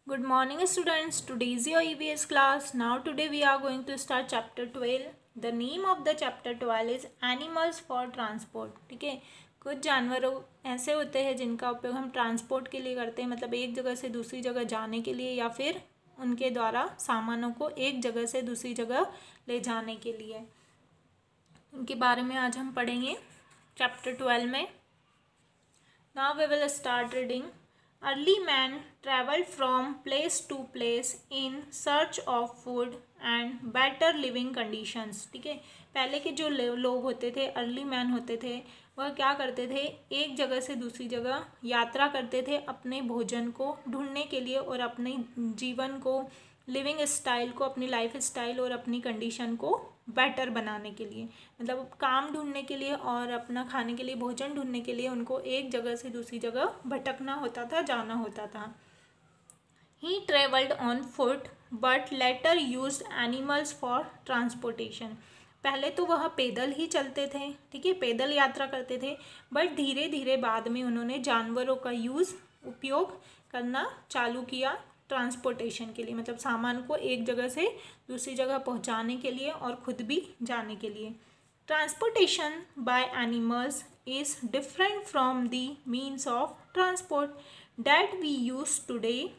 Good morning students. Today is your EVS class. Now today we are going to start chapter 12. The name of the chapter 12 is Animals for Transport. ठीक है, कुछ जानवरों ऐसे होते हैं जिनका उपयोग हम ट्रांसपोर्ट के लिए करते हैं, मतलब एक जगह से दूसरी जगह जाने के लिए या फिर उनके द्वारा सामानों को एक जगह से दूसरी जगह ले जाने के लिए। उनके बारे में आज हम पढ़ेंगे चैप्टर 12 में। Now we will start reading. Early man traveled from place to place in search of food and better living conditions. ठीक है, पहले के जो लोग होते थे, अर्ली मैन होते थे, वह क्या करते थे, एक जगह से दूसरी जगह यात्रा करते थे अपने भोजन को ढूंढने के लिए और अपने जीवन को, लिविंग स्टाइल को, अपनी लाइफ स्टाइल और अपनी कंडीशन को बेटर बनाने के लिए, मतलब काम ढूंढने के लिए और अपना खाने के लिए, भोजन ढूंढने के लिए उनको एक जगह से दूसरी जगह भटकना होता था, जाना होता था। He travelled on foot but later used animals for transportation. पहले तो वह पैदल ही चलते थे, ठीक है, पैदल यात्रा करते थे, बट धीरे धीरे बाद में उन्होंने जानवरों का उपयोग करना चालू किया ट्रांसपोर्टेशन के लिए, मतलब सामान को एक जगह से दूसरी जगह पहुंचाने के लिए और खुद भी जाने के लिए। Transportation by animals is different from the means of transport that we use today.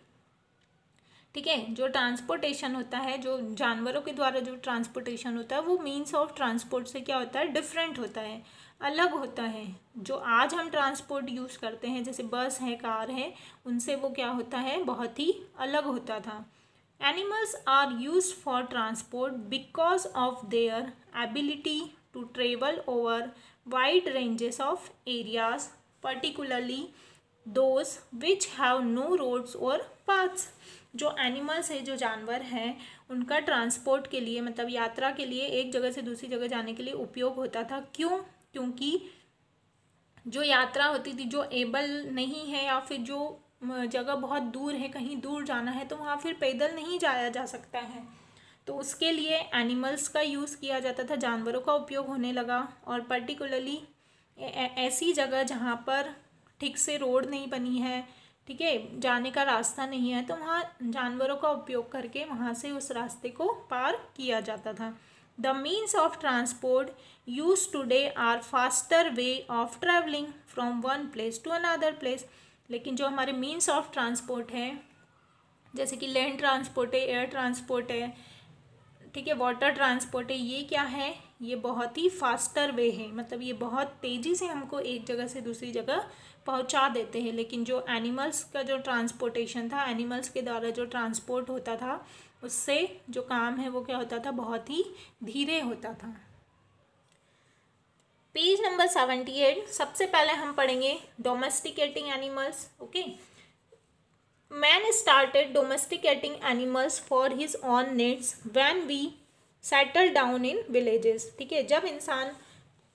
ठीक है, जो ट्रांसपोर्टेशन होता है, जो जानवरों के द्वारा जो ट्रांसपोर्टेशन होता है, वो मीन्स ऑफ ट्रांसपोर्ट से क्या होता है, डिफरेंट होता है, अलग होता है। जो आज हम ट्रांसपोर्ट यूज़ करते हैं, जैसे बस है, कार है, उनसे वो क्या होता है, बहुत ही अलग होता था। Animals are used for transport because of their ability to travel over wide ranges of areas, particularly those which have no roads और पाथ्स। जो एनिमल्स है, जो जानवर हैं, उनका ट्रांसपोर्ट के लिए, मतलब यात्रा के लिए, एक जगह से दूसरी जगह जाने के लिए उपयोग होता था। क्यों? क्योंकि जो यात्रा होती थी, जो एबल नहीं है या फिर जो जगह बहुत दूर है, कहीं दूर जाना है, तो वहाँ फिर पैदल नहीं जाया जा सकता है, तो उसके लिए एनिमल्स का यूज़ किया जाता था, जानवरों का उपयोग होने लगा। और पर्टिकुलरली ऐसी जगह जहाँ पर ठीक से रोड नहीं बनी है, ठीक है, जाने का रास्ता नहीं है, तो वहाँ जानवरों का उपयोग करके वहाँ से उस रास्ते को पार किया जाता था। The means of transport use today are faster way of travelling from one place to another place. लेकिन जो हमारे मीन्स ऑफ ट्रांसपोर्ट है, जैसे कि लैंड ट्रांसपोर्ट है, एयर ट्रांसपोर्ट है, ठीक है, वाटर ट्रांसपोर्ट है, ये क्या है, ये बहुत ही फास्टर वे है, मतलब ये बहुत तेज़ी से हमको एक जगह से दूसरी जगह पहुंचा देते हैं। लेकिन जो एनिमल्स का जो ट्रांसपोर्टेशन था, एनिमल्स के द्वारा जो ट्रांसपोर्ट होता था, उससे जो काम है वो क्या होता था, बहुत ही धीरे होता था। पेज नंबर 78, सबसे पहले हम पढ़ेंगे domesticating animals. Okay, Man started domesticating animals for his own needs when we settled down in villages। ठीक है, जब इंसान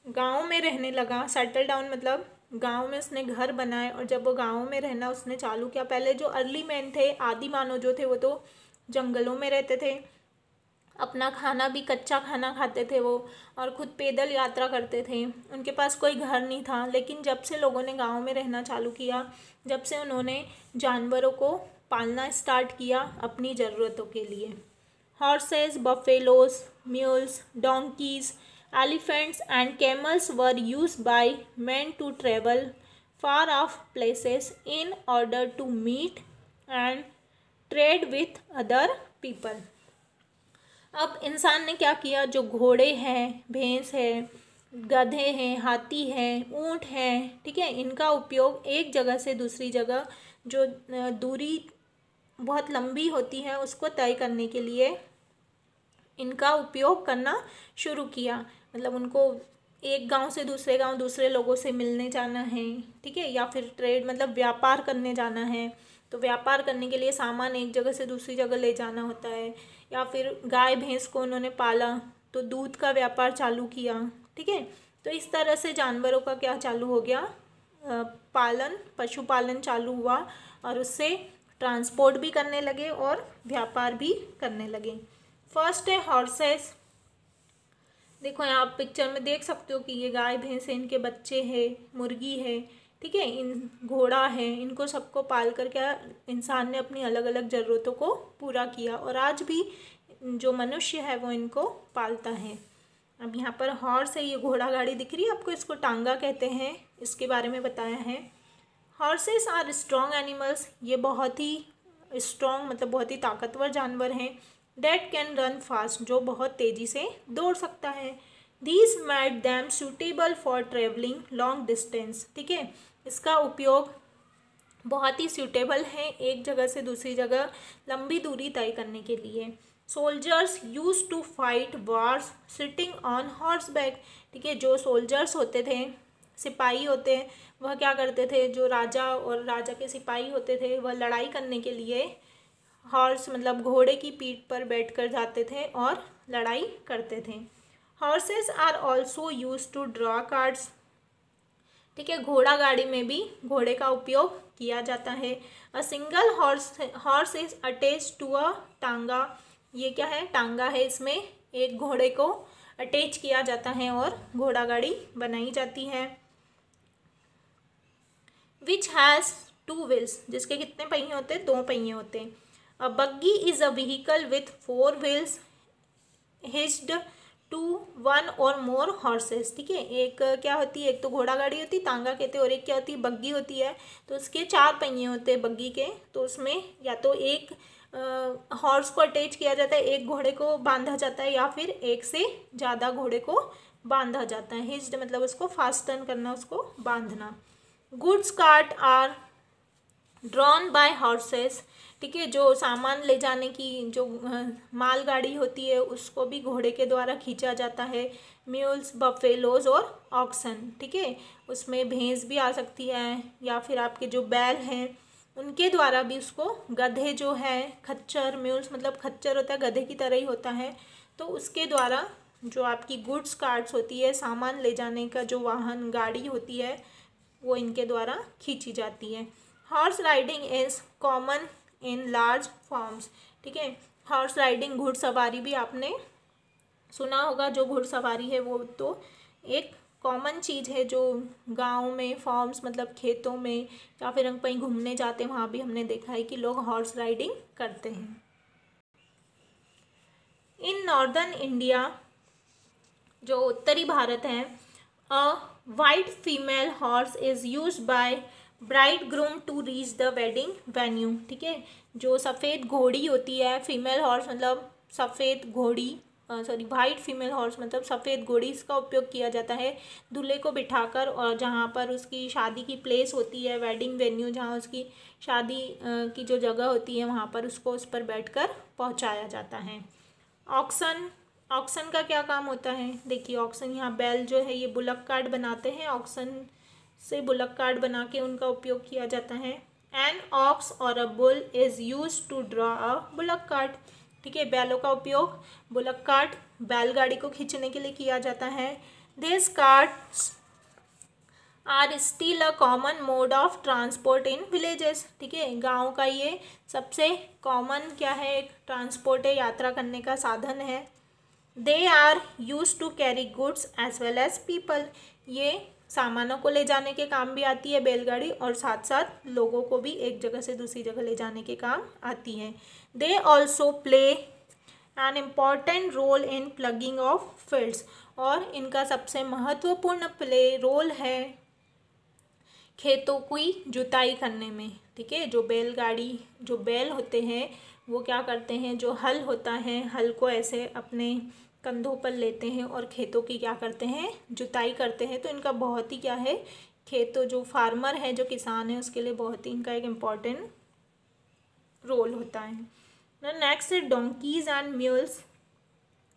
गाँव में रहने लगा, सेटल डाउन मतलब गांव में उसने घर बनाए, और जब वो गांव में रहना उसने चालू किया, पहले जो अर्ली मैन थे, आदि मानव जो थे, वो तो जंगलों में रहते थे, अपना खाना भी कच्चा खाना खाते थे वो, और खुद पैदल यात्रा करते थे, उनके पास कोई घर नहीं था। लेकिन जब से लोगों ने गांव में रहना चालू किया, जब से उन्होंने जानवरों को पालना स्टार्ट किया अपनी ज़रूरतों के लिए, horses, buffaloes, mules, donkey's, elephants and camels were used by men to travel far off places in order to meet and trade with other people। अब इंसान ने क्या किया, जो घोड़े हैं, भैंस है, गधे हैं, हाथी हैं, ऊँट हैं, ठीक है, इनका उपयोग एक जगह से दूसरी जगह, जो दूरी बहुत लंबी होती है उसको तय करने के लिए इनका उपयोग करना शुरू किया। मतलब उनको एक गांव से दूसरे गांव, दूसरे लोगों से मिलने जाना है, ठीक है, या फिर ट्रेड मतलब व्यापार करने जाना है, तो व्यापार करने के लिए सामान एक जगह से दूसरी जगह ले जाना होता है। या फिर गाय भैंस को उन्होंने पाला तो दूध का व्यापार चालू किया, ठीक है। तो इस तरह से जानवरों का क्या चालू हो गया, पालन, पशुपालन चालू हुआ, और उससे ट्रांसपोर्ट भी करने लगे और व्यापार भी करने लगे। फर्स्ट है हॉर्सेस। देखो यहाँ आप पिक्चर में देख सकते हो कि ये गाय भैंस है, इनके बच्चे हैं, मुर्गी है, ठीक है। इन घोड़ा है, इनको सबको पाल कर क्या इंसान ने अपनी अलग अलग ज़रूरतों को पूरा किया, और आज भी जो मनुष्य है वो इनको पालता है। अब यहाँ पर हॉर्स है, ये घोड़ा गाड़ी दिख रही है आपको, इसको टांगा कहते हैं, इसके बारे में बताया है। हॉर्सेस आर स्ट्रॉन्ग एनिमल्स, ये बहुत ही स्ट्रॉन्ग मतलब बहुत ही ताकतवर जानवर हैं। डेट कैन रन फास्ट, जो बहुत तेज़ी से दौड़ सकता है। These made them suitable for travelling long distance, ठीक है। इसका उपयोग बहुत ही सूटेबल है एक जगह से दूसरी जगह लंबी दूरी तय करने के लिए। Soldiers use to fight wars sitting on horse back, ठीक है। जो सोल्जर्स होते थे, सिपाही होते हैं, वह क्या करते थे, जो राजा और राजा के सिपाही होते थे, वह लड़ाई करने के लिए हॉर्स मतलब घोड़े की पीठ पर बैठकर जाते थे और लड़ाई करते थे। Horses are also use to draw carts, ठीक है। घोड़ा गाड़ी में भी घोड़े का उपयोग किया जाता है। A single horse is attach to a tonga, ये क्या है, टांगा है, इसमें एक घोड़े को अटैच किया जाता है और घोड़ा गाड़ी बनाई जाती है। विच हैज़ 2 व्हील्स, जिसके कितने पहिए होते हैं, 2 पहिए होते हैं। A buggy is a vehicle with 4 wheels hitched to 1 or more horses, ठीक है। एक क्या होती है, एक तो घोड़ा गाड़ी होती है, तांगा कहते हैं, और एक क्या होती है, बग्गी होती है। तो उसके 4 पहिए होते हैं बग्गी के, तो उसमें या तो एक हॉर्स को अटैच किया जाता है, एक घोड़े को बांधा जाता है, या फिर एक से ज़्यादा घोड़े को बांधा जाता है। हिच्ड मतलब उसको फास्टन करना, उसको बांधना। Goods cart are drawn by horses, ठीक है। जो सामान ले जाने की जो मालगाड़ी होती है उसको भी घोड़े के द्वारा खींचा जाता है। म्यूल्स, बफेलोज और ऑक्सन, ठीक है। उसमें भैंस भी आ सकती है, या फिर आपके जो बैल हैं उनके द्वारा भी उसको, गधे जो है, खच्चर, म्यूल्स मतलब खच्चर होता है, गधे की तरह ही होता है, तो उसके द्वारा जो आपकी गुड्स कार्ट्स होती है, सामान ले जाने का जो वाहन गाड़ी होती है, वो इनके द्वारा खींची जाती है। Horse riding is common in large forms, ठीक है। हॉर्स राइडिंग घुड़सवारी भी आपने सुना होगा, जो घुड़सवारी है वो तो एक कॉमन चीज़ है, जो गांव में फॉर्म्स मतलब खेतों में, या फिर हम कहीं घूमने जाते हैं वहाँ भी हमने देखा है कि लोग हॉर्स राइडिंग करते हैं। इन नॉर्दर्न इंडिया, जो उत्तरी भारत है, a white female horse is use by bride groom to reach the wedding venue, ठीक है। जो सफ़ेद घोड़ी होती है, फीमेल हॉर्स मतलब सफ़ेद घोड़ी, सॉरी वाइट फीमेल हॉर्स मतलब सफ़ेद घोड़ी, इसका उपयोग किया जाता है दूल्हे को बिठाकर, और जहाँ पर उसकी शादी की प्लेस होती है, वेडिंग वेन्यू, जहाँ उसकी शादी की जो जगह होती है वहाँ पर उसको उस पर बैठकर पहुँचाया जाता है। ऑक्सन, ऑक्सन का क्या काम होता है, देखिए ऑक्सन, यहाँ बैल जो है ये बुलक कार्ट बनाते हैं, ऑक्सन से बुलक कार्ट बना के उनका उपयोग किया जाता है। एन ऑक्स और a bull is use to draw a bullock cart, ठीक है। बैलों का उपयोग बुलक कार्ट, बैलगाड़ी को खींचने के लिए किया जाता है। This carts are still a common mode of transport in villages, ठीक है। गाँव का ये सबसे कॉमन क्या है, एक ट्रांसपोर्ट है, यात्रा करने का साधन है। They are use to carry goods as well as people, ये सामानों को ले जाने के काम भी आती है बैलगाड़ी, और साथ साथ लोगों को भी एक जगह से दूसरी जगह ले जाने के काम आती है। They also play an important role in ploughing of fields, और इनका सबसे महत्वपूर्ण प्ले रोल है खेतों की जुताई करने में, ठीक है। जो बैलगाड़ी, जो बैल होते हैं वो क्या करते हैं, जो हल होता है, हल को ऐसे अपने कंधों पर लेते हैं और खेतों की क्या करते हैं, जुताई करते हैं। तो इनका बहुत ही क्या है, खेतों जो फार्मर है, जो किसान है, उसके लिए बहुत ही इनका एक इम्पॉर्टेंट रोल होता है। नेक्स्ट है donkeys and mules.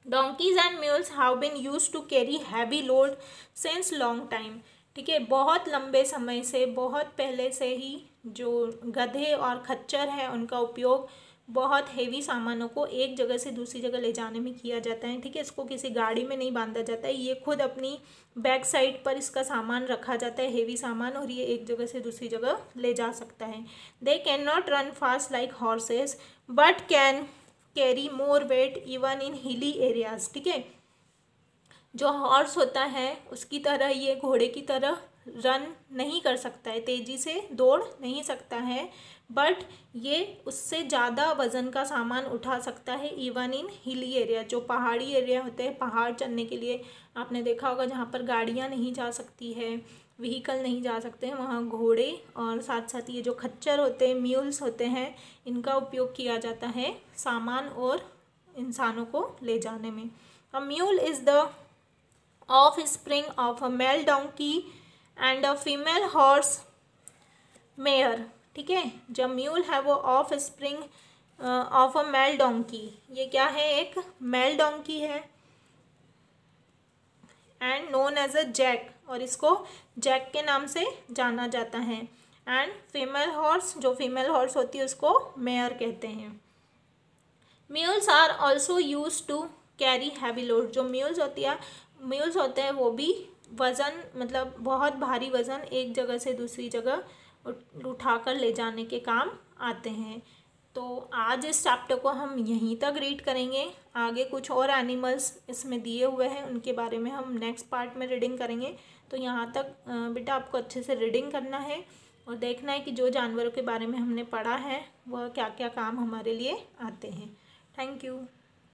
Donkeys and mules have been used to carry heavy load since long time, ठीक है। बहुत लंबे समय से, बहुत पहले से ही जो गधे और खच्चर है उनका उपयोग बहुत हेवी सामानों को एक जगह से दूसरी जगह ले जाने में किया जाता है, ठीक है। इसको किसी गाड़ी में नहीं बांधा जाता है, ये खुद अपनी बैक साइड पर इसका सामान रखा जाता है, हेवी सामान, और ये एक जगह से दूसरी जगह ले जा सकता है। They can not run fast like horses but can carry more weight even in hilly areas, ठीक है। जो हॉर्स होता है उसकी तरह ये घोड़े की तरह रन नहीं कर सकता है, तेज़ी से दौड़ नहीं सकता है, बट ये उससे ज़्यादा वज़न का सामान उठा सकता है इवन इन हिली एरिया। जो पहाड़ी एरिया होते हैं, पहाड़ चढ़ने के लिए आपने देखा होगा जहाँ पर गाड़ियाँ नहीं जा सकती है, व्हीकल नहीं जा सकते हैं, वहाँ घोड़े और साथ साथ ये जो खच्चर होते हैं, म्यूल्स होते हैं, इनका उपयोग किया जाता है सामान और इंसानों को ले जाने में। A mule is the offspring of a male donkey and a female horse mare. ठीक है, जब म्यूल है वो offspring of a male donkey, ये क्या है, एक मेल डोंकी है, and known as a jack, और इसको जैक के नाम से जाना जाता है। एंड फीमेल हॉर्स, जो फीमेल हॉर्स होती है उसको मेयर कहते हैं। Mules are also use to carry heavy load. जो म्यूल्स होते हैं वो भी वज़न, मतलब बहुत भारी वज़न एक जगह से दूसरी जगह उठाकर ले जाने के काम आते हैं। तो आज इस चैप्टर को हम यहीं तक रीड करेंगे। आगे कुछ और एनिमल्स इसमें दिए हुए हैं, उनके बारे में हम नेक्स्ट पार्ट में रीडिंग करेंगे। तो यहाँ तक बेटा आपको अच्छे से रीडिंग करना है और देखना है कि जो जानवरों के बारे में हमने पढ़ा है वह क्या क्या काम हमारे लिए आते हैं। Thank you.